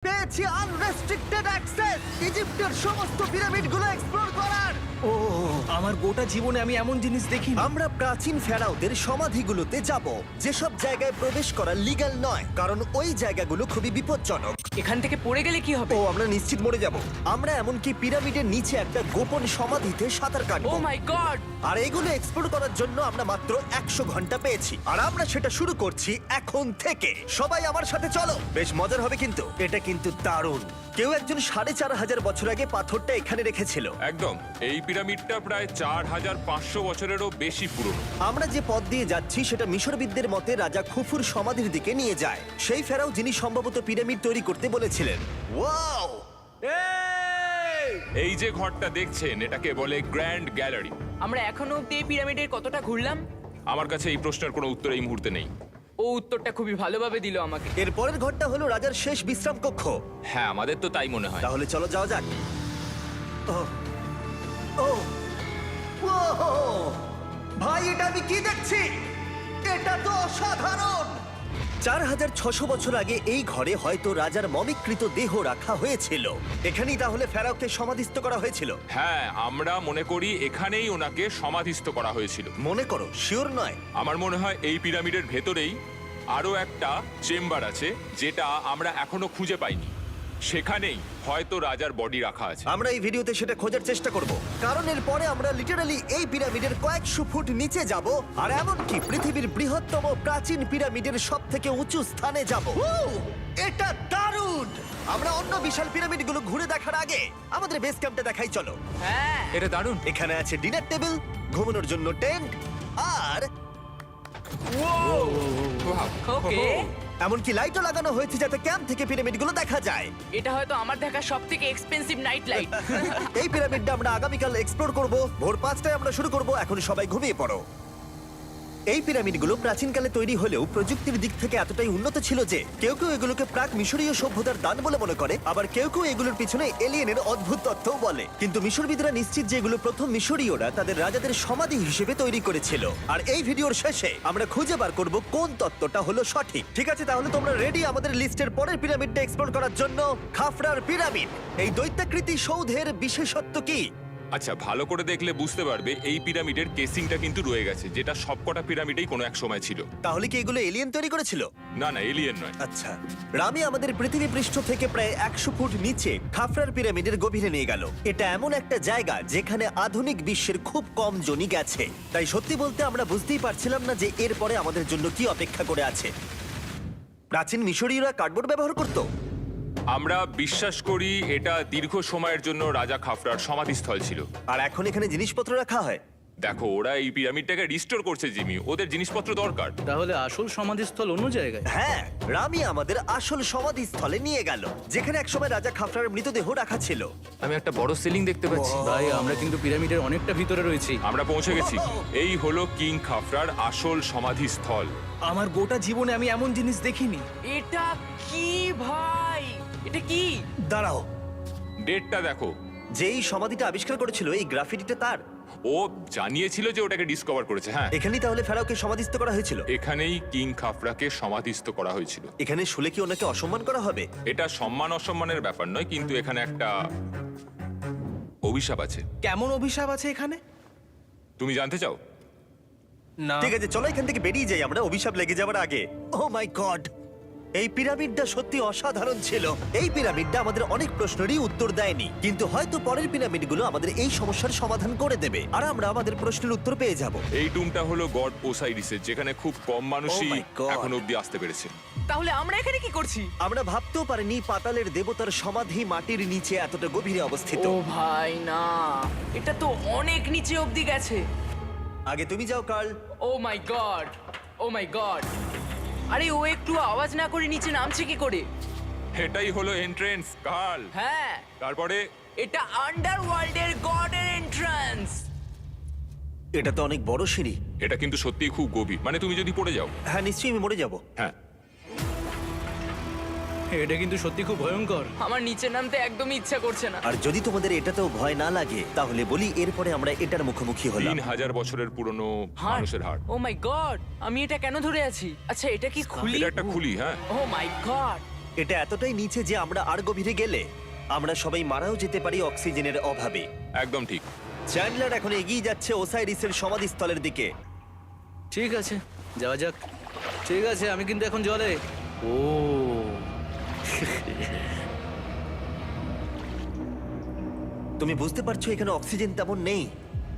পেয়েছি unrestricted access ইজিপ্টের সমস্ত পিরামিডগুলো explore করার। ও আমার গোটা জীবনে আমি এমন জিনিস দেখিনি। আমরা প্রাচীন ফেরাওদের সমাধিগুলোতে যাব, যেসব জায়গায় প্রবেশ করা লিগ্যাল নয়, কারণ ওই জায়গাগুলো খুবই বিপজ্জনক। এখান থেকে পড়ে গেলে কি হবে? ও আমরা নিশ্চিত মরে যাব। আমরা এমনকি পিরামিডের নিচে একটা গোপন সমাধিতে সাঁতার ও কাটবো। মাই গড! আর এগুলো এক্সপ্লোর করার জন্য আমরা মাত্র 100 ঘন্টা পেয়েছি, আর আমরা সেটা শুরু করছি এখন থেকে। সবাই আমার সাথে চলো, বেশ মজার হবে কিন্তু। এটা কিন্তু দারুণ। কেউ একজন 4500 বছর আগে পাথরটা এখানে রেখেছিল। একদম। এই পিরামিডটা প্রায় 4500 বছরেরও বেশি পুরনো। আমরা যে পথ দিয়ে যাচ্ছি সেটা মিশরবিদদের মতে রাজা খুফুর সমাধির দিকে নিয়ে যায়, সেই ফেরাও যিনি সম্ভবত পিরামিড তৈরি করতে বলেছিলেন। ওয়াও! এই যে ঘরটা দেখছেন এটাকে বলে গ্র্যান্ড গ্যালারি। আমরা এখনো অব্দি এই পিরামিডের কতটা ঘুরলাম? আমার কাছে এই প্রশ্নের কোনো উত্তর এই মুহূর্তে নেই। ও উত্তরটা খুবই ভালোভাবে দিল আমাকে। এর পরের ঘরটা হলো রাজার শেষ বিশ্রাম কক্ষ। হ্যাঁ, আমাদের তো তাই মনে হয়। তাহলে চলো যাওয়া যাক। ওহ! ওহ! ওহো! ভাই, এটা আমি কি দেখছি? এটা তো অসাধারণ! 4600 বছর আগে এই ঘরে হয়তো রাজার মমিকৃত দেহ রাখা হয়েছিল। এখানেই তাহলে ফেরাওকে সমাধিস্থ করা হয়েছিল। হ্যাঁ, আমরা মনে করি এখানেই ওনাকে সমাধিস্থ করা হয়েছিল। মনে করো, শিওর নয়। আমার মনে হয় এই পিরামিডের ভেতরেই আরো একটা চেম্বার আছে যেটা আমরা এখনো খুঁজে পাইনি। সেখানেই হয়তো রাজার বডি রাখা আছে। আমরা এই ভিডিওতে সেটা খোঁজার চেষ্টা করব, কারণ এর পরে আমরা লিটারালি এই পিরামিডের কয়েকশো ফুট নিচে যাব, আর এমনকি পৃথিবীর বৃহত্তম প্রাচীন পিরামিডের সবথেকে উঁচু স্থানে যাব। এটা দারুণ! আমরা অন্য বিশাল পিরামিডগুলো ঘুরে দেখার আগে আমাদের বেস ক্যাম্পটা দেখাই চলো। হ্যাঁ, এটা দারুণ। এখানে আছে ডিনার টেবিল, ঘুমানোর জন্য টেন্ট, আর ওকে। এমনকি লাইটও লাগানো হয়েছে যাতে ক্যাম্প থেকে পিরামিডগুলো দেখা যায়। এটা হয়তো আমার দেখা সবথেকে এক্সপেন্সিভ নাইট লাইট। এই পিরামিডটা আমরা আগামীকাল এক্সপ্লোর করব। ভোর 5টায় আমরা শুরু করব। এখন সবাই ঘুমিয়ে পড়ো। এই পিরামিডগুলো প্রাচীনকালে তৈরি হলেও প্রযুক্তির দিক থেকে এতটাই উন্নত ছিল যে কেউ কেউ এগুলোকে প্রাক মিশরীয় সভ্যতার দান বলে মনে করে, আবার কেউ কেউ এগুলোর পিছনে এলিয়েনের অদ্ভুত তথ্যও বলে। কিন্তু মিশরবিদরা নিশ্চিত যে এগুলো প্রথম মিশরীয়রা তাদের রাজাদের সমাধি হিসেবে তৈরি করেছিল। আর এই ভিডিওর শেষে আমরা খুঁজে বার করব কোন তত্ত্বটা হলো সঠিক। ঠিক আছে, তাহলে তোমরা রেডি আমাদের লিস্টের পরের পিরামিডটা এক্সপ্লোর করার জন্য? খাফরার পিরামিড। এই দৈত্যাকৃতি সৌধের বিশেষত্ব কি? আচ্ছা, ভালো করে দেখলে বুঝতে পারবে এই পিরামিডের কেসিংটা কিন্তু রয়ে গেছে, যেটা সবকটা পিরামিডেই কোনো এক সময় ছিল। তাহলে কি এগুলো এলিয়েন তৈরি করেছিল? না না, এলিয়েন নয়। আচ্ছা, রামি আমাদের পৃথিবী পৃষ্ঠ থেকে প্রায় 100 ফুট নিচে খাফরার পিরামিডের গভীরে নিয়ে গেল। এটা এমন একটা জায়গা যেখানে আধুনিক বিশ্বের খুব কম জনই গেছে। তাই সত্যি বলতে আমরা বুঝতেই পারছিলাম না যে এরপরে আমাদের জন্য কি অপেক্ষা করে আছে। প্রাচীন মিশরীয়রা কার্ডবোর্ড ব্যবহার করত। আমরা বিশ্বাস করি এটা দীর্ঘ সময়ের জন্য রাজা খাফরার সমাধিস্থল ছিল। আর এখন এখানে জিনিসপত্র রাখা হয়। দেখো, ওরা এই পিরামিডটাকে রিস্টোর করছে জিমি, ওদের জিনিসপত্র দরকার। তাহলে আসল সমাধিস্থল অন্য জায়গায়? হ্যাঁ, রামি আমাদের আসল সমাধিস্থলে নিয়ে গেল, যেখানে একসময় রাজা খাফরার মৃতদেহ রাখা ছিল। আমি একটা বড় সিলিং দেখতে পাচ্ছি। ভাই, আমরা কিন্তু পিরামিডের অনেকটা ভিতরে রয়েছি। আমরা পৌঁছে গেছি। এই হলো কিং খাফরার আসল সমাধিস্থল। আমার গোটা জীবনে আমি এমন জিনিস দেখিনি। এটা কি ভাই? এটা কি? দাঁড়াও, ডেটটা দেখো। যেই সমাধিটা আবিষ্কার করেছিল এই গ্রাফিটিটা তার। ও জানিয়েছিল যে ওটাকে ডিসকভার করেছে। হ্যাঁ, এখানেই তাহলে ফেরাওকে সমাধিস্থ করা হয়েছিল। এখানেই কিং খাফরাকে সমাধিস্থ করা হয়েছিল। এখানে শুলে কি ওনাকে অসম্মান করা হবে? এটা সম্মান অসম্মানের ব্যাপার নয়, কিন্তু এখানে একটা অভিশাপ আছে। কেমন অভিশাপ আছে এখানে? তুমি জানতে চাও? না। ঠিক আছে, চলো এখান থেকে বেরিয়ে যাই আমরা অভিশাপ লেগে যাওয়ার আগে। ও মাই গড, এই পিরামিডটা সত্যি অসাধারণ ছিল। এই পিরামিডটা আমাদের অনেক প্রশ্নেরই উত্তর দেয়নি, কিন্তু হয়তো পরের পিরামিডগুলো আমাদের এই সমস্যার সমাধান করে দেবে, আর আমরা আমাদের প্রশ্নের উত্তর পেয়ে যাব। এই টুমটা হলো গড ওসাইরিসের, যেখানে খুব কম মানুষই Oh my God! এখন অব্দি আসতে পেরেছে। তাহলে আমরা এখানে কি করছি? আমরা ভাবতেও পারিনি পাতালের দেবতার সমাধি মাটির নিচে এতটা গভীরে অবস্থিত। ও ভাই না, এটা তো অনেক নিচে অব্দি গেছে। আগে তুমি যাও কার্ল। ও মাই গড, ও মাই গড! আরে ও একটু আওয়াজ না করে নিচে নামছে কি করে? এটাই হলো এন্ট্রেন্স, কার্ল। হ্যাঁ, তারপরে এটা আন্ডারওয়ার্ল্ডের গডের এন্ট্রান্স। এটা তো অনেক বড় সিঁড়ি। এটা কিন্তু সত্যিই খুব গভীর, মানে তুমি যদি পড়ে যাও। হ্যাঁ, নিশ্চয়ই আমি মরে যাব। হ্যাঁ, এটা কিন্তু সত্যি খুব ভয়ঙ্কর। আমার নিচে নামতে একদমই ইচ্ছা করছে না। আর যদি তোমাদের এটাতেও ভয় না লাগে তাহলে বলি এরপরে আমরা এটার মুখোমুখি হলাম। 3000 বছরের পুরনো মানুষের হাড়। ও মাই গড, আমি এটা কেন ধরে আছি? আচ্ছা, এটা কি খুলি? এটা একটা খুলি। হ্যাঁ, ও মাই গড, এটা এতটাই নিচে যে আমরা আর গভীরে গেলে আমরা সবাই মারাও যেতে পারি অক্সিজেনের অভাবে। একদম ঠিক। চ্যান্ডলার এখন এগিয়ে যাচ্ছে ওসাইরিসের সমাধিস্থলের দিকে। ঠিক আছে, যাওয়া যাক। ঠিক আছে, আমি কিন্তু এখন জলে। ও তুমি বুঝতে পারছো এখানে অক্সিজেন তেমন নেই।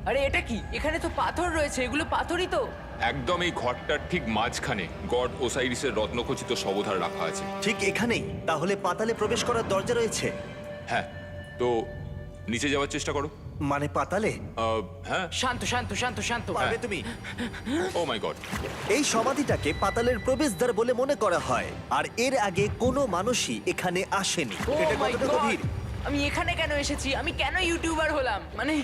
আরে এটা কি? এখানে তো পাথর রয়েছে, এগুলো পাথরই তো। একদম এই ঘরটার ঠিক মাঝখানে গড ওসাইরিসের রত্নখচিত শবধার রাখা আছে। ঠিক এখানেই? তাহলে পাতালে প্রবেশ করার দরজা রয়েছে? হ্যাঁ, তো নিচে যাওয়ার চেষ্টা করো। মানে পাতালে? হ্যাঁ। শান্ত শান্ত শান্ত শান্ত। পারবে তুমি? ও মাই গড। এই সমাধিটাকে পাতালের প্রবেশদ্বার বলে মনে করা হয়, আর এর আগে কোনো মানুষই এখানে আসেনি। Oh এটা my কতটা God! গভীর? আমি এখানে কেন এসেছি? আমি কেন ইউটিউবার হলাম? মানে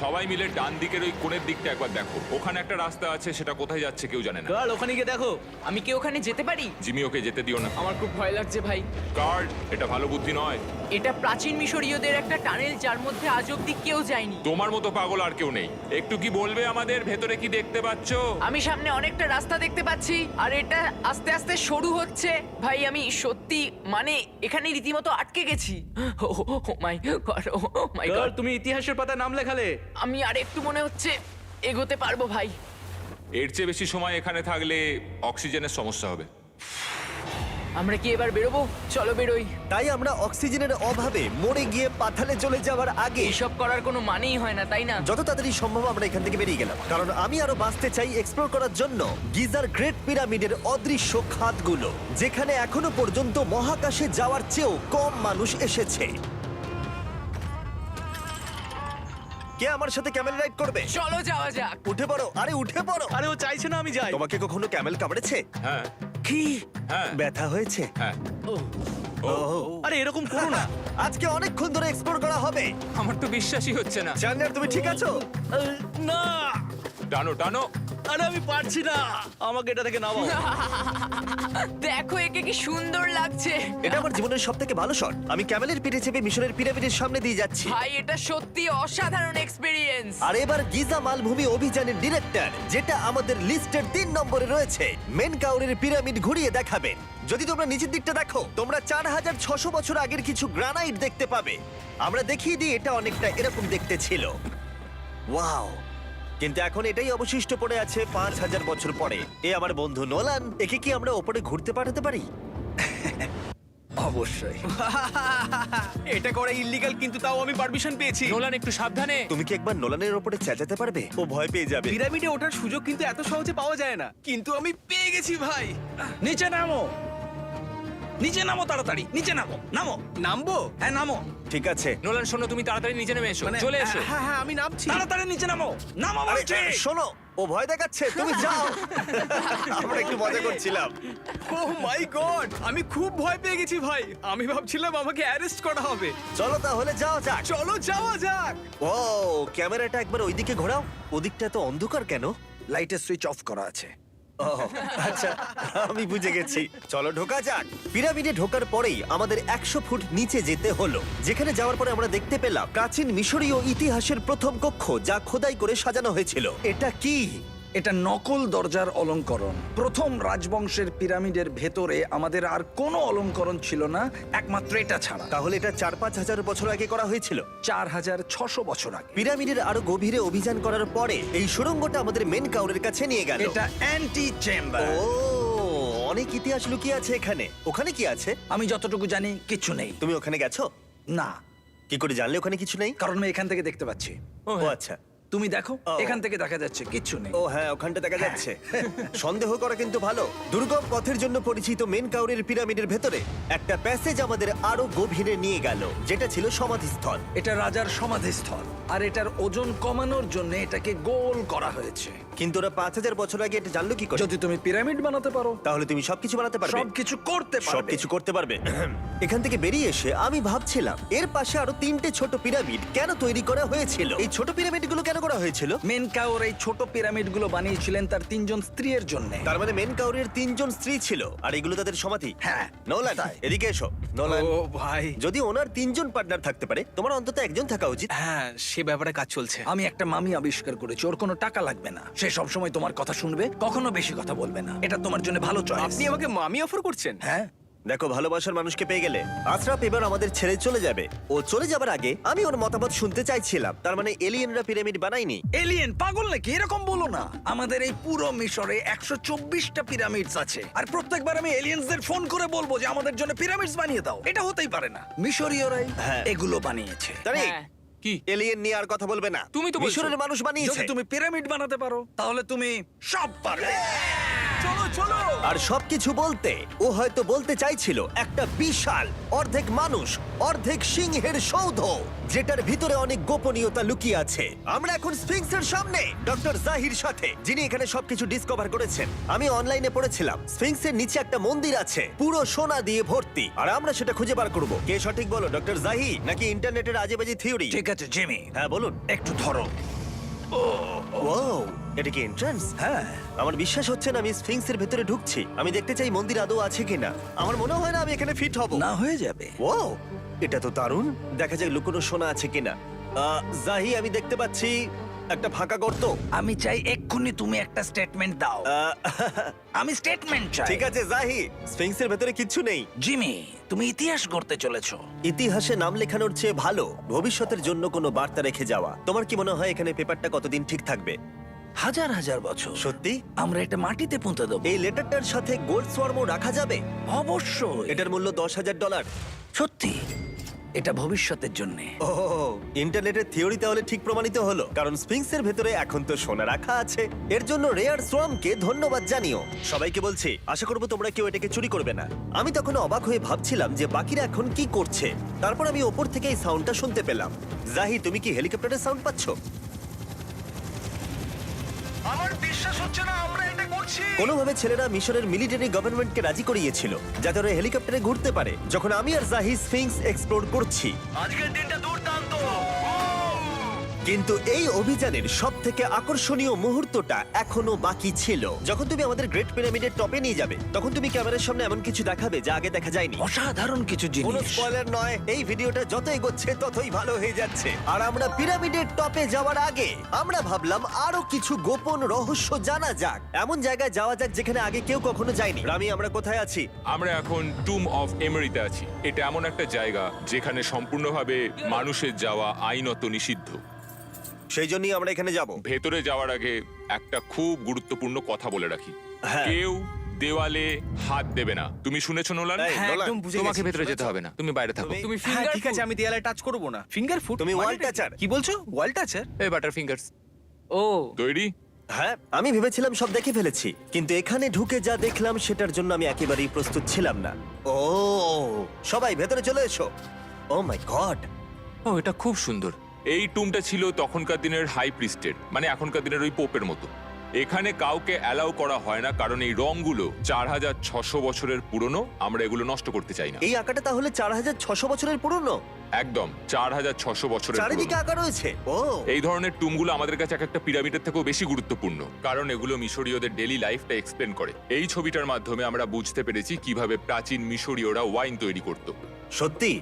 সবাই মিলে ডান দিকের ওই কোণের দিকটা একবার দেখো। ওখানে একটা রাস্তা আছে, সেটা কোথায় যাচ্ছে কেউ জানে না। কাল ওখানে গিয়ে দেখো। আমি কি ওখানে যেতে পারি? জিমি, ওকে যেতে দিও না। আমার খুব ভয় লাগছে ভাই। গার্ড, এটা ভালো বুদ্ধি নয়। এটা প্রাচীন মিশরীয়দের একটা টানেল যার মধ্যে আজ অব্দি কেউ যায়নি। তোমার মতো পাগল আর কেউ নেই। একটু কি বলবে আমাদের ভেতরে কি দেখতে পাচ্ছো? আমি সামনে অনেকটা রাস্তা দেখতে পাচ্ছি আর এটা আস্তে আস্তে সরু হচ্ছে। ভাই আমি সত্যি মানে এখানে রীতিমতো আটকে গেছি। ও মাই গড, ও মাই কাল গড। তুমি ইতিহাসের পাতায় নাম লেখালে। আমি আর একটু মনে হচ্ছে এগোতে পারবো ভাই। এর চেয়ে বেশি সময় এখানে থাকলে অক্সিজেনের সমস্যা হবে। আমরা কি এবার বেরোবো? চলো বেরোই। তাই আমরা অক্সিজেনের অভাবে মরে গিয়ে পাতালে চলে যাওয়ার আগে এইসব করার কোনো মানেই হয় না, তাই না? যত তাড়াতাড়ি সম্ভব আমরা এখান থেকে বেরিয়ে গেলাম, কারণ আমি আরো বাঁচতে চাই এক্সপ্লোর করার জন্য গিজার গ্রেট পিরামিডের অদৃশ্য খাতগুলো, যেখানে এখনো পর্যন্ত মহাকাশে যাওয়ার চেয়েও কম মানুষ এসেছে। কে আমার সাথে ক্যামেল রাইড করবে? চলো যাওয়া যাক। উঠে পড়ো, আরে উঠে পড়ো। আরে ও চাইছে না আমি যাই। তোমাকে কখনো ক্যামেল কামড়েছে? হ্যাঁ। কি? হ্যাঁ। ব্যথা হয়েছে? হ্যাঁ। আরে এরকম করো না। আজকে অনেকক্ষণ ধরে এক্সপ্লোর করা হবে। আমার তো বিশ্বাসই হচ্ছে না। চ্যান্ডলার, তুমি ঠিক আছো? না, টানো টানো। আরে আমি পারছি না, আমাকে এটা থেকে নামাও। দেখো একে কি সুন্দর লাগছে। এটা আমার জীবনের সব থেকে ভালো শট। আমি ক্যামেলের পিঠে চেপে মিশরের পিরামিডের সামনে দিয়ে যাচ্ছি। ভাই এটা সত্যি অসাধারণ এক্সপেরিয়েন্স। আর এবার গিজা মালভূমি অভিযানের ডিরেক্টর, যেটা আমাদের লিস্টের 3 নম্বরে রয়েছে, মেন কাউরের পিরামিড ঘুরিয়ে দেখাবেন। যদি তোমরা নিচের দিকটা দেখো, তোমরা 4600 বছর আগের কিছু গ্রানাইট দেখতে পাবে। আমরা দেখিয়ে দিই, এটা অনেকটা এরকম দেখতে ছিল। ওয়াও! কিন্তু এখন এটাই অবশিষ্ট পড়ে আছে 5000 বছর পরে। এ আমার বন্ধু নোলান, একে কি আমরা ওপরে ঘুরতে পাঠাতে পারি? অবশ্যই। এটা করা ইল্লিগাল, কিন্তু তাও আমি পারমিশন পেয়েছি। নোলান একটু সাবধানে। তুমি কি একবার নোলানের ওপরে চেঁচাতে পারবে? ও ভয় পেয়ে যাবে। পিরামিডে ওঠার সুযোগ কিন্তু এত সহজে পাওয়া যায় না, কিন্তু আমি পেয়ে গেছি ভাই। নিচে নামো, নিচে নামো, তাড়াতাড়ি নিচে নামো, নামো। নামবো? হ্যাঁ নামো, ঠিক আছে। নোলান শোনো, তুমি তাড়াতাড়ি নিচে নেমে এসো। চলে এসো। হ্যাঁ হ্যাঁ আমি নামছি। তাড়াতাড়ি নিচে নামো, নামো আরে বলছি। শোনো, ও ভয় দেখাচ্ছে, তুমি যাও। আমরা একটু মজা করছিলাম। ও মাই গড, আমি খুব ভয় পেয়ে গেছি ভাই। আমি ভাবছিলাম আমাকে অ্যারেস্ট করা হবে। চলো তাহলে যাও যাক। চলো যাওয়া যাক। ও, ক্যামেরাটা একবার ওইদিকে ঘোরাও। ওদিকটা তো অন্ধকার কেন? লাইটের সুইচ অফ করা আছে। ও আচ্ছা, আমি বুঝে গেছি। চলো ঢোকা যাক। পিরামিডে ঢোকার পরেই আমাদের 100 ফুট নিচে যেতে হলো, যেখানে যাওয়ার পরে আমরা দেখতে পেলাম প্রাচীন মিশরীয় ইতিহাসের প্রথম কক্ষ, যা খোদাই করে সাজানো হয়েছিল। এটা কি? এটা নকল দরজার অলঙ্করণ। প্রথম রাজবংশের পিরামিডের ভেতরে আমাদের আর কোনো অলঙ্করণ ছিল না, একমাত্র এটা ছাড়া। তাহলে এটা 4-5 হাজার বছর আগে করা হয়েছিল। 4600 বছর আগে। পিরামিডের আরো গভীরে অভিযান করার পরে এই সুড়ঙ্গটা আমাদের মেন কাউরের কাছে নিয়ে গেল। এটা অ্যান্টি চেম্বার। ও, অনেক ইতিহাস লুকিয়ে আছে এখানে। ওখানে কি আছে? আমি যতটুকু জানি কিছু নেই। তুমি ওখানে গেছো? না, কি করে জানলে ওখানে কিছু নেই? কারণ আমি এখান থেকে দেখতে পাচ্ছি। ও আচ্ছা। তুমি দেখো, ও। এখান থেকে দেখা যাচ্ছে কিচ্ছু নেই। ও হ্যাঁ, ওখানটা দেখা যাচ্ছে। সন্দেহ করা কিন্তু ভালো। দুর্গম পথের জন্য পরিচিত মেন কাউরের পিরামিডের ভেতরে একটা প্যাসেজ আমাদের আরো গভীরে নিয়ে গেল, যেটা ছিল সমাধিস্থল। এটা রাজার সমাধিস্থল, আর এটার ওজন কমানোর জন্য এটাকে গোল করা হয়েছে। কিন্তু ওরা 5000 বছর আগে এটা জানলো কি করে? যদি তুমি পিরামিড বানাতে পারো, তাহলে তুমি সবকিছু বানাতে পারবে? সবকিছু করতে পারবে। সবকিছু করতে পারবে। এখান থেকে বেরিয়ে এসে আমি ভাবছিলাম, এর পাশে আরো 3টে ছোট পিরামিড কেন তৈরি করা হয়েছিল? এই ছোট পিরামিডগুলো কেন করা হয়েছিল? মেনকাওর এই ছোট পিরামিডগুলো বানিয়েছিলেন তার 3জন স্ত্রীর জন্য। তার মানে মেন কাউরের 3জন স্ত্রী ছিল, আর এগুলো তাদের সমাধি। হ্যাঁ, নোলান, এদিকে এসো। নোলান, ও ভাই। যদি ওনার 3জন পার্টনার থাকতে পারে, তোমার অন্তত একজন থাকা উচিত। হ্যাঁ, সে ব্যাপারে কাজ চলছে। আমি একটা মামি আবিষ্কার করেছি, ওর কোনো টাকা লাগবে না। সে সব সময় তোমার কথা শুনবে, কখনো বেশি কথা বলবে না। এটা তোমার জন্য ভালো চয়েস। আপনি আমাকে মামি অফার করছেন? হ্যাঁ, দেখো, ভালোবাসার মানুষকে পেয়ে গেলে আশরাফ এবার আমাদের ছেড়ে চলে যাবে। ও চলে যাবার আগে আমি ওর মতামত শুনতে চাইছিলাম। তার মানে এলিয়েনরা পিরামিড বানায়নি? এলিয়েন পাগল নাকি? এরকম বলো না। আমাদের এই পুরো মিশরে 124টা পিরামিডস আছে, আর প্রত্যেকবার আমি এলিয়েন্সদের ফোন করে বলবো যে আমাদের জন্য পিরামিডস বানিয়ে দাও। এটা হতেই পারে না। মিশরীয়রাই হ্যাঁ। এগুলো বানিয়েছে। তারিক, হ্যাঁ। কি? এলিয়েন নিয়ে আর কথা বলবে না। তুমি তো বলছো। মিশরের মানুষ বানিয়েছে। যদি তুমি পিরামিড বানাতে পারো তাহলে তুমি সব পারবে। চলো চলো। আর সবকিছু বলতে ও হয়তো বলতে চাইছিল একটা বিশাল অর্ধেক মানুষ অর্ধেক সিংহের সৌধ, যেটার ভিতরে অনেক গোপনীয়তা লুকিয়ে আছে। আমরা এখন স্ফিংসের সামনে ডক্টর জাহির সাথে, যিনি এখানে সবকিছু ডিসকভার করেছেন। আমি অনলাইনে পড়েছিলাম স্ফিংসের নিচে একটা মন্দির আছে পুরো সোনা দিয়ে ভর্তি, আর আমরা সেটা খুঁজে বার করব। কে সঠিক বলো, ডক্টর জাহি নাকি ইন্টারনেটের আজেবাজি থিওরি? ঠিক আছে জিমি, হ্যাঁ বলুন। একটু ধরো। ও, এটা কি এন্ট্রান্স? হ্যাঁ, আমার বিশ্বাস হচ্ছে না আমি স্ফিংসের ভেতরে ঢুকছি। আমি দেখতে চাই মন্দির আদৌ আছে কিনা। আমার মনে হয় না আমি এখানে ফিট হব। না হয়ে যাবে। ও, এটা তো দারুণ। দেখা যাক লুকোনো সোনা আছে কিনা। জাহি, আমি দেখতে পাচ্ছি একটা ফাঁকা গর্ত। আমি চাই এক্ষুনি তুমি একটা স্টেটমেন্ট দাও। আহ, আমি স্টেটমেন্ট চাই। ঠিক আছে জাহি, স্ফিংসের ভেতরে কিচ্ছু নেই। জিমি, তুমি ইতিহাস করতে চলেছো। ইতিহাসে নাম লেখানোর চেয়ে ভালো ভবিষ্যতের জন্য কোনো বার্তা রেখে যাওয়া। তোমার কি মনে হয় এখানে পেপারটা কতদিন ঠিক থাকবে? হাজার হাজার বছর। সত্যি? আমরা এটা মাটিতে পুঁতে দেবো। এই লেটারটার সাথে গোল্ড সোয়ার্মও রাখা যাবে? অবশ্যই। এটার মূল্য $10,000। সত্যি, এটা ভবিষ্যতের জন্য। ও, ইন্টারনেটের থিওরি তাহলে ঠিক প্রমাণিত হলো, কারণ স্ফিংসের ভেতরে এখন তো সোনা রাখা আছে। এর জন্য রেয়ার সোয়ামকে ধন্যবাদ জানিও। সবাইকে বলছি, আশা করবো তোমরা কেউ এটাকে চুরি করবে না। আমি তখন অবাক হয়ে ভাবছিলাম যে বাকিরা এখন কি করছে। তারপর আমি ওপর থেকে এই সাউন্ডটা শুনতে পেলাম। জাহি, তুমি কি হেলিকপ্টারের সাউন্ড পাচ্ছ? আমার বিশ্বাস হচ্ছে না আমরা এটা করছি। কোনোভাবে ছেলেরা মিশরের মিলিটারি গভর্নমেন্টকে রাজি করিয়েছিল যাতে ওরা হেলিকপ্টারে ঘুরতে পারে যখন আমি আর জাহি স্ফিংস এক্সপ্লোর করছি। আজকের দিনটা দুর্দান্ত। কিন্তু এই অভিযানের সব থেকে আকর্ষণীয় মুহূর্তটা এখনো বাকি ছিল। যখন তুমি আমাদের গ্রেট পিরামিডের টপে নিয়ে যাবে তখন তুমি ক্যামেরার সামনে এমন কিছু দেখাবে যা আগে দেখা যায়নি। অসাধারণ কিছু কোনো জিনিস। স্পয়লার নয়, এই ভিডিওটা যত এগোচ্ছে ততই ভালো হয়ে যাচ্ছে। আর আমরা পিরামিডের টপে যাওয়ার আগে আমরা ভাবলাম আরো কিছু গোপন রহস্য জানা যাক। এমন জায়গায় যাওয়া যাক যেখানে আগে কেউ কখনো যায়নি। রামি, আমরা কোথায় আছি? আমরা এখন টুম অফ এমেরিতে আছি। এটা এমন একটা জায়গা যেখানে সম্পূর্ণভাবে মানুষের যাওয়া আইনত নিষিদ্ধ। সেই জন্যই আমরা এখানে যাব। ভেতরে যাওয়ার আগে একটা খুব গুরুত্বপূর্ণ কথা বলে রাখি, হ্যাঁ। কেউ দেওয়ালে হাত দেবে না। তুমি শুনেছো নোলান? এই, হ্যাঁ, নোলান, একদম বুঝে তোমাকে গেছি। ভেতরে যেতে হবে না, তুমি বাইরে থাকো। তুমি- তুমি হ্যাঁ, ফিঙ্গার ঠিক ঠিক আছে, আছে, আমি দেয়ালে টাচ করব না। Finger foot? তুমি ওয়াল টাচার। কি বলছো? ওয়াল টাচার? এই বাটার ফিঙ্গারস। ও, তৈরি? হ্যাঁ, আমি ভেবেছিলাম সব দেখে ফেলেছি, কিন্তু এখানে ঢুকে যা দেখলাম সেটার জন্য আমি একেবারেই প্রস্তুত ছিলাম না। ও, সবাই ভেতরে চলে এসো। ও মাই গড, ও, এটা খুব সুন্দর। এই টুমটা ছিল তখনকার দিনের হাই প্রিস্টের, মানে এখনকার দিনের ওই পোপের মতো। এখানে কাউকে অ্যালাউ করা হয় না, কারণ এই রংগুলো 4600 বছরের পুরনো। আমরা এগুলো নষ্ট করতে চাই না। এই আঁকাটা তাহলে 4600 বছরের পুরনো? একদম 4600 বছরের চারিদিকে পুরনো। আঁকা রয়েছে। ও, এই ধরনের টুমগুলো আমাদের কাছে এক একটা পিরামিডের থেকেও বেশি গুরুত্বপূর্ণ, কারণ এগুলো মিশরীয়দের ডেইলি লাইফটা এক্সপ্লেন করে। এই ছবিটার মাধ্যমে আমরা বুঝতে পেরেছি কিভাবে প্রাচীন মিশরীয়রা ওয়াইন তৈরি করত। সত্যি?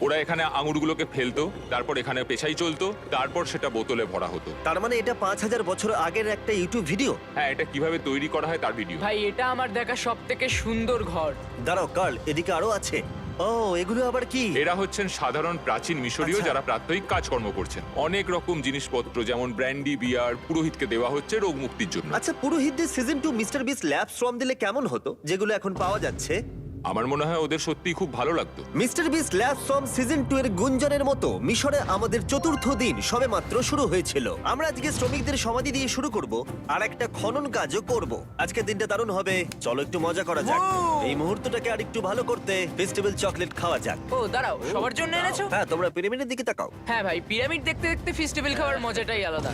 ওরা এখানে আঙুরগুলোকে ফেলতো, তারপর এখানে পেশাই চলতো, তারপর সেটা বোতলে ভরা হতো। তার মানে এটা 5000 বছর আগের একটা ইউটিউব ভিডিও? হ্যাঁ, এটা কিভাবে তৈরি করা হয় তার ভিডিও। ভাই এটা আমার দেখা সব থেকে সুন্দর ঘর। দাঁড়াও কার্ল, এদিকে আরো আছে। ও, এগুলো আবার কি? এরা হচ্ছেন সাধারণ প্রাচীন মিশরীয় আচ্ছা। যারা প্রাত্যহিক কাজকর্ম করছেন। অনেক রকম জিনিসপত্র যেমন ব্র্যান্ডি, বিয়ার পুরোহিতকে দেওয়া হচ্ছে রোগ মুক্তির জন্য। আচ্ছা, পুরোহিতদের সিজন 2 মিস্টার বিস্ট ল্যাব শ্রম দিলে কেমন হতো, যেগুলো এখন পাওয়া যাচ্ছে? আমার মনে হয় ওদের সত্যিই খুব ভালো লাগতো। মিস্টার বিস্ট ল্যাব শ্রম সিজন 2 এর গুঞ্জনের মতো মিশরে আমাদের চতুর্থ দিন সবেমাত্র শুরু হয়েছিল। আমরা আজকে শ্রমিকদের সমাধি দিয়ে শুরু করব আর একটা খনন কাজও করব। আজকের দিনটা দারুণ হবে, চলো একটু মজা করা যাক। এই মুহূর্তটাকে আর একটু ভালো করতে ফেস্টিভ্যাল চকলেট খাওয়া যাক। ও দাঁড়াও, সবার জন্য এনেছো? হ্যাঁ, তোমরা পিরামিডের দিকে তাকাও। হ্যাঁ ভাই, পিরামিড দেখতে দেখতে ফেস্টিভ্যাল খাওয়ার মজাটাই আলাদা।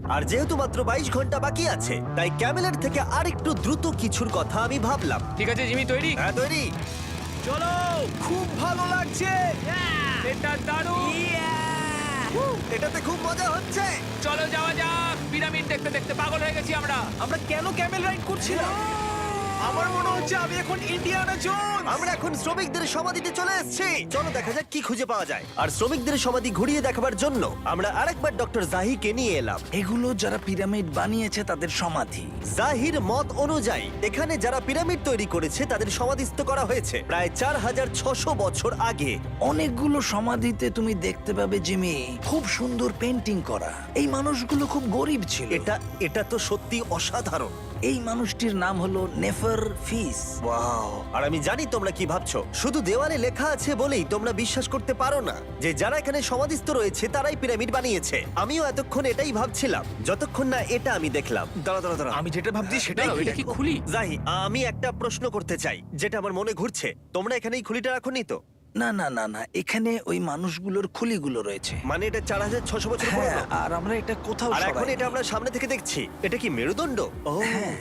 আর যেহেতু মাত্র 22 ঘন্টা বাকি আছে তাই ক্যামেলের থেকে আরেকটু দ্রুত কিছুর কথা আমি ভাবলাম। ঠিক আছে জিমি, তৈরি? হ্যাঁ, তৈরি। চলো, খুব ভালো লাগছে। এটা দারুণ। এটাতে খুব মজা হচ্ছে। চলো যাওয়া যাক। পিরামিড দেখতে দেখতে পাগল হয়ে গেছি আমরা। আমরা কেন ক্যামেল রাইড করছিলাম? আমার মনে হচ্ছে আমি এখন ইন্ডিয়ানা জোনস। আমরা এখন শ্রমিকদের সমাধিতে চলে এসেছি। চলো দেখা যাক কি খুঁজে পাওয়া যায়। আর শ্রমিকদের সমাধি ঘুরিয়ে দেখাবার জন্য আমরা আরেকবার ডক্টর জাহিকে নিয়ে এলাম। এগুলো যারা পিরামিড বানিয়েছে তাদের সমাধি। জাহির মত অনুযায়ী এখানে যারা পিরামিড তৈরি করেছে তাদের সমাধিস্থ করা হয়েছে প্রায় 4600 বছর আগে। অনেকগুলো সমাধিতে তুমি দেখতে পাবে জিমি খুব সুন্দর পেন্টিং করা। এই মানুষগুলো খুব গরিব ছিল। এটা তো সত্যি অসাধারণ। এই মানুষটির নাম হলো নেফার ফিস। ওয়াও! আর আমি জানি তোমরা কি ভাবছো। শুধু দেওয়ালে লেখা আছে বলেই তোমরা বিশ্বাস করতে পারো না যে যারা এখানে সমাধিস্থ রয়েছে তারাই পিরামিড বানিয়েছে। আমিও এতক্ষণ এটাই ভাবছিলাম যতক্ষণ না এটা আমি দেখলাম। দাঁড়া। আমি যেটা ভাবছি সেটাই দাঁড়াও, এটা কি খুলি? জাহি, আমি একটা প্রশ্ন করতে চাই যেটা আমার মনে ঘুরছে। তোমরা এখানে এই খুলিটা রাখোনি তো? না না না না, এখানে ওই মানুষগুলোর খুলিগুলো রয়েছে। মানে এটা 4600 বছর হ্যাঁ, পুরনো। আর আমরা এটা কোথাও আর এখন সরাইনি। এটা আমরা সামনে থেকে দেখছি। এটা কি মেরুদণ্ড? ও হ্যাঁ,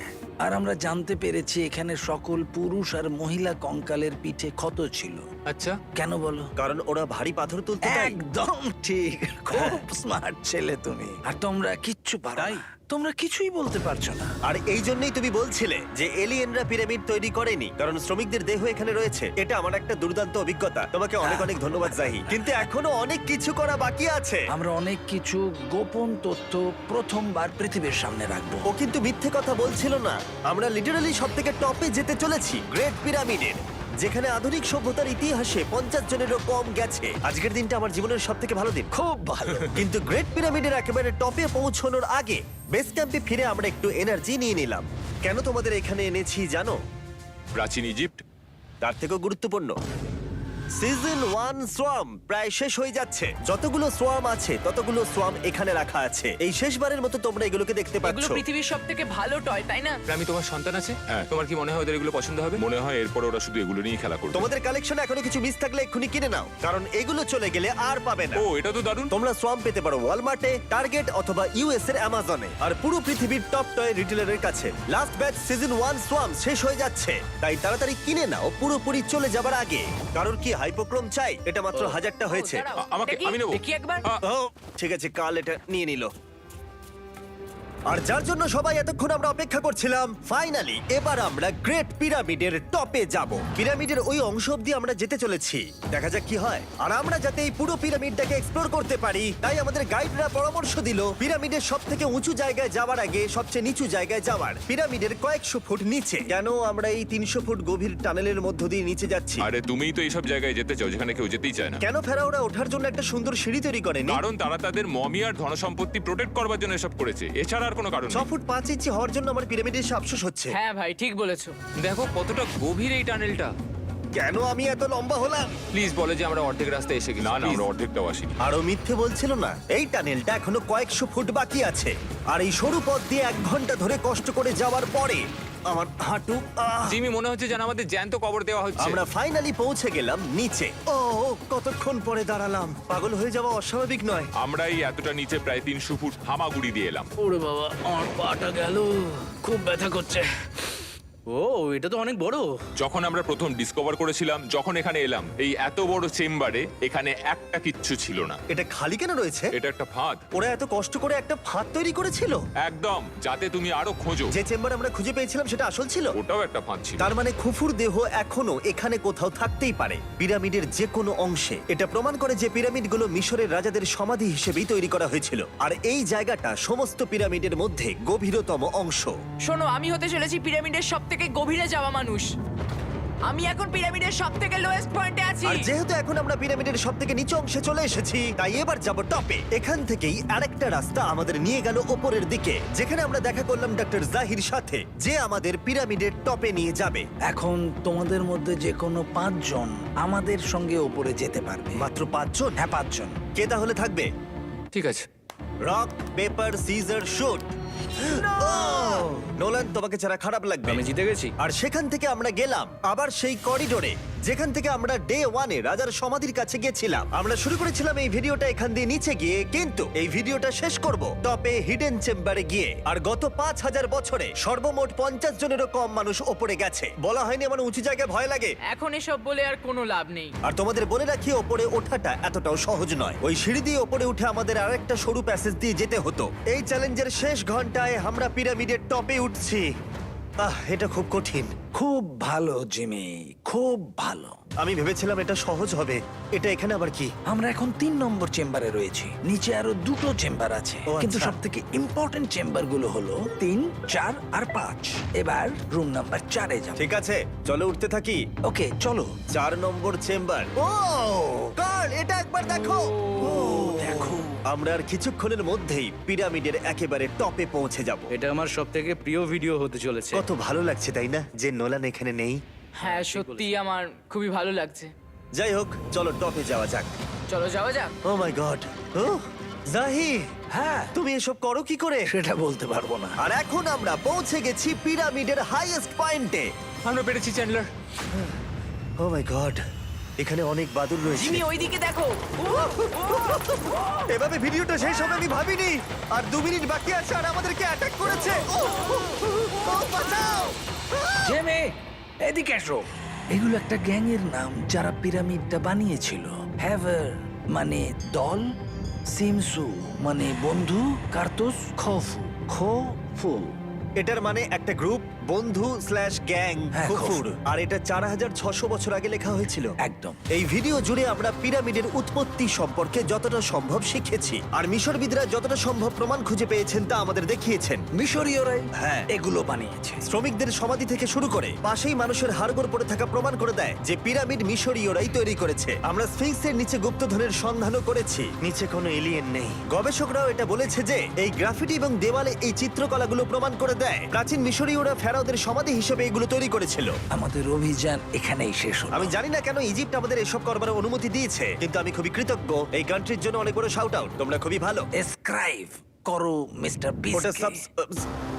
আর আমরা জানতে পেরেছি এখানে সকল পুরুষ আর মহিলা কঙ্কালের পিঠে ক্ষত ছিল। আচ্ছা, কেন বলো? কারণ ওরা ভারী পাথর তুলতে তাই। একদম ঠিক, খুব স্মার্ট ছেলে তুমি। আর তোমরা কিচ্ছু পারো তাই? না। তোমরা কিছুই বলতে পারছো না। আর এই জন্যই তুমি বলছিলে যে এলিয়েনরা পিরামিড তৈরি করেনি কারণ শ্রমিকদের দেহ এখানে রয়েছে। এটা আমার একটা দুর্দান্ত অভিজ্ঞতা। তোমাকে অনেক অনেক ধন্যবাদ জাহি। কিন্তু এখনো অনেক কিছু করা বাকি আছে। আমরা অনেক কিছু গোপন তথ্য প্রথমবার পৃথিবীর সামনে রাখবো। ও কিন্তু মিথ্যে কথা বলছিল না। আমরা লিটারালি সব থেকে টপে যেতে চলেছি, গ্রেট পিরামিডের, যেখানে আধুনিক সভ্যতার ইতিহাসে 50 জনেরও কম গেছে। আজকের দিনটা আমার জীবনের সব থেকে ভালো দিন। খুব ভালো। কিন্তু গ্রেট পিরামিডের একেবারে টপে পৌঁছানোর আগে বেস ক্যাম্পে ফিরে আমরা একটু এনার্জি নিয়ে নিলাম। কেন তোমাদের এখানে এনেছি জানো? প্রাচীন ইজিপ্ট। তার থেকেও গুরুত্বপূর্ণ, সিজন 1 সোয়াম প্রায় শেষ হয়ে যাচ্ছে। যতগুলো সোয়াম আছে ততগুলো সোয়াম এখানে রাখা আছে। এই শেষবারের মতো তোমরা এগুলোকে দেখতে এগুলো পাচ্ছ। পৃথিবীর সব থেকে ভালো টয়, তাই না? আমি তোমার সন্তান আছে, হ্যাঁ, তোমার কি মনে হয় ওদের এগুলো পছন্দ হবে? মনে হয় এরপর ওরা শুধু এগুলো নিয়েই খেলা করবে। তোমাদের কালেকশনে এখনো কিছু মিস থাকলে এক্ষুনি কিনে নাও, কারণ এগুলো চলে গেলে আর পাবে না। ও, এটা তো দারুণ। তোমরা সোয়াম পেতে পারো ওয়ালমার্টে, টার্গেট অথবা ইউএস এর অ্যামাজনে, আর পুরো পৃথিবীর টপ টয় রিটেলারের কাছে। লাস্ট ব্যাচ সিজন 1 সোয়াম শেষ হয়ে যাচ্ছে, তাই তাড়াতাড়ি কিনে নাও পুরোপুরি চলে যাবার আগে। কারোর কি হাইপোক্রোম চাই? এটা মাত্র 1000টা হয়েছে। ও, দাঁড়াও, আমাকে- দেখি, আমি নেবো। দেখি একবার। ও ঠিক আছে, কাল এটা নিয়ে নিল। আর যার জন্য সবাই এতক্ষণ আমরা অপেক্ষা করছিলাম, ফাইনালি এবার আমরা গ্রেট পিরামিডের টপে যাব। পিরামিডের ওই অংশ অব্দি আমরা যেতে চলেছি, দেখা যাক কি হয়। আর আমরা যাতে এই পুরো পিরামিডটাকে এক্সপ্লোর করতে পারি, তাই আমাদের গাইডরা পরামর্শ দিল পিরামিডের সব থেকে উঁচু জায়গায় যাওয়ার আগে সবচেয়ে নিচু জায়গায় যাওয়ার, পিরামিডের কয়েকশো ফুট নিচে। কেন আমরা এই 300 ফুট গভীর টানেলের মধ্য দিয়ে নিচে যাচ্ছি? আরে তুমিই তো এইসব জায়গায় যেতে চাও যেখানে কেউ যেতেই চায় না। কেন ফেরাওরা ওঠার জন্য একটা সুন্দর সিঁড়ি তৈরি করেনি? কারণ তারা তাদের মমি আর ধনসম্পত্তি প্রোটেক্ট করবার জন্য এসব করেছে, এছাড়া আর কোনো কারণ 6 নেই। ফুট 5 ইঞ্চি হওয়ার জন্য আমার পিরামিডের এসে আফসোস হচ্ছে। হ্যাঁ ভাই, ঠিক বলেছো। দেখো কতটা গভীর এই টানেলটা। কেন আমি এত লম্বা হলাম? প্লিজ বলে যে আমরা অর্ধেক রাস্তায় এসে গেছি। না না, আমরা অর্ধেকটাও আসিনি। আরো মিথ্যে বলছিল না। এই টানেলটা এখনো কয়েকশো ফুট বাকি আছে, আর এই সরু পথ দিয়ে 1 ঘন্টা ধরে কষ্ট করে যাওয়ার পরে আমার হাঁটু জিমি, মনে হচ্ছে যেন আমাদের জ্যান্ত কবর দেওয়া হচ্ছে। আমরা ফাইনালি পৌঁছে গেলাম নিচে। ও কতক্ষণ পরে দাঁড়ালাম, পাগল হয়ে যাওয়া অস্বাভাবিক নয়। আমরা এই এতটা নিচে প্রায় 300 ফুট হামাগুড়ি দিয়ে এলাম। ওরে বাবা, আমার পাটা গেল, খুব ব্যথা করছে। ও, এটা তো অনেক বড়। যখন আমরা প্রথম ডিসকভার করেছিলাম, যখন এখানে এলাম, এই এত বড় চেম্বারে এখানে একটা কিচ্ছু ছিল না। এটা খালি কেন রয়েছে? এটা একটা ফাঁদ। ওরা এত কষ্ট করে একটা ফাঁদ তৈরি করেছিল। একদম, যাতে তুমি আরো খোঁজো। যে চেম্বার আমরা খুঁজে পেয়েছিলাম সেটা আসল ছিল। ওটাও একটা ফাঁদ ছিল। তার মানে খুফুর দেহ এখনো এখানে কোথাও থাকতেই পারে, পিরামিডের যে কোনো অংশে। এটা প্রমাণ করে যে পিরামিডগুলো মিশরের রাজাদের সমাধি হিসেবেই তৈরি করা হয়েছিল, আর এই জায়গাটা সমস্ত পিরামিডের মধ্যে গভীরতম অংশ। শোনো, আমি হতে চলেছি পিরামিডের সব থেকে গভীরে যাওয়া মানুষ। আমি এখন পিরামিডের সব থেকে লোয়েস্ট পয়েন্টে আছি। আর যেহেতু এখন আমরা পিরামিডের সব থেকে নিচু অংশে চলে এসেছি, তাই এবার যাব টপে। এখান থেকেই আরেকটা রাস্তা আমাদের নিয়ে গেল ওপরের দিকে, যেখানে আমরা দেখা করলাম ডক্টর জাহির সাথে, যে আমাদের পিরামিডের টপে নিয়ে যাবে। এখন তোমাদের মধ্যে যে কোনো 5 জন আমাদের সঙ্গে ওপরে যেতে পারবে। মাত্র 5 জন? হ্যাঁ, 5 জন। কে তাহলে থাকবে? ঠিক আছে। Rock paper scissor shoot. Nolan, তোমাকে ছাড়া খারাপ লাগবে। আমি জিতে গেছি। আর সেখান থেকে আমরা গেলাম আবার সেই করিডোরে যেখান থেকে আমরা ডে 1-এ রাজার সমাধির কাছে গেছিলাম। আমরা শুরু করেছিলাম এই ভিডিওটা এখান দিয়ে নিচে গিয়ে, কিন্তু এই ভিডিওটা শেষ করব টপে হিডেন চেম্বারে গিয়ে। আর গত 5000 বছরে সর্বমোট 50 জনেরও কম মানুষ ওপরে গেছে। বলা হয়নি আমার উঁচু জায়গায় ভয় লাগে? এখন এসব বলে আর কোনো লাভ নেই। আর তোমাদের বলে রাখি, ওপরে ওঠাটা এতটাও সহজ নয়। ওই সিঁড়ি দিয়ে ওপরে উঠে আমাদের আরেকটা সরু প্যাসেজ দিয়ে যেতে হতো। এই চ্যালেঞ্জের শেষ ঘন্টায় আমরা পিরামিডের টপে উঠছি। এটা খুব কঠিন। খুব ভালো জিমি, খুব ভালো। আমি ভেবেছিলাম এটা সহজ হবে। এটা এখানে আবার কি? আমরা এখন 3 নম্বর চেম্বারে রয়েছি। নিচে আরো 2টো চেম্বার আছে, ও, কিন্তু আচ্ছা। সব থেকে ইম্পর্টেন্ট চেম্বার গুলো হলো 3, 4 আর 5। এবার রুম নাম্বার 4-এ যাব। ঠিক আছে, চলো উঠতে থাকি। ওকে চলো। 4 নম্বর চেম্বার। ও কার্ল, এটা একবার দেখো। দেখো, আমরা আর কিছুক্ষণের মধ্যেই পিরামিডের একেবারে টপে পৌঁছে যাব। এটা আমার সবথেকে প্রিয় ভিডিও হতে চলেছে। কত ভালো লাগছে তাই না, যে নোলান এখানে নেই। হ্যাঁ সত্যি আমার খুবই ভালো লাগছে। যাই হোক, চলো টপে যাওয়া যাক। চলো যাওয়া যাক। ও মাই গড, ও জাহি, হ্যাঁ তুমি এসব করো কি করে? সেটা বলতে পারবো না। আর এখন আমরা পৌঁছে গেছি পিরামিডের হাইয়েস্ট পয়েন্টে। আমরা পেরেছি চ্যান্ডলার। ও মাই গড, এখানে অনেক বাদুড় রয়েছে। জিমি ওইদিকে দেখো। এভাবে ভিডিওটা শেষ হবে আমি ভাবিনি। আর 2 মিনিট বাকি আছে আর আমাদেরকে অ্যাটাক করেছে। ও বাঁচাও! জেমে, এদিকে এসো। এগুলো একটা গ্যাং এর নাম যারা পিরামিডটা বানিয়েছিল। হ্যাভার মানে দল, সিমসু মানে বন্ধু, কার্তুস খোফু। এটার মানে একটা গ্রুপ, বন্ধু স্ল্যাশ গ্যাং, হ্যাঁ, কুকুর। কুকুর। আর এটা 4600 বছর আগে লেখা হয়েছিল। একদম। এই ভিডিও জুড়ে আমরা পিরামিডের উৎপত্তি সম্পর্কে যতটা সম্ভব শিখেছি, আর মিশরবিদরা যতটা সম্ভব প্রমাণ খুঁজে পেয়েছেন তা আমাদের দেখিয়েছেন। মিশরীয়রাই হ্যাঁ। এগুলো বানিয়েছে। শ্রমিকদের সমাধি থেকে শুরু করে পাশেই মানুষের হাড়গোড় পড়ে থাকা প্রমাণ করে দেয় যে পিরামিড মিশরীয়রাই তৈরি করেছে। আমরা স্ফিংসের নিচে গুপ্তধনের সন্ধানও করেছি, নিচে কোনো এলিয়েন নেই। গবেষকরাও এটা বলেছে যে এই গ্রাফিটি এবং দেওয়ালে এই চিত্রকলাগুলো প্রমাণ করে দেয় প্রাচীন মিশরীয়রা ফেরাওদের সমাধি হিসেবে এগুলো তৈরি করেছিল। আমাদের অভিযান এখানেই শেষ হলো। আমি জানি না কেন ইজিপ্ট আমাদের এসব করবার অনুমতি দিয়েছে, কিন্তু আমি খুবই কৃতজ্ঞ। এই কান্ট্রির জন্য অনেক বড় শাউট আউট, তোমরা খুবই ভালো। এসক্রাইব করো মিস্টার ওটা বিস্টকে।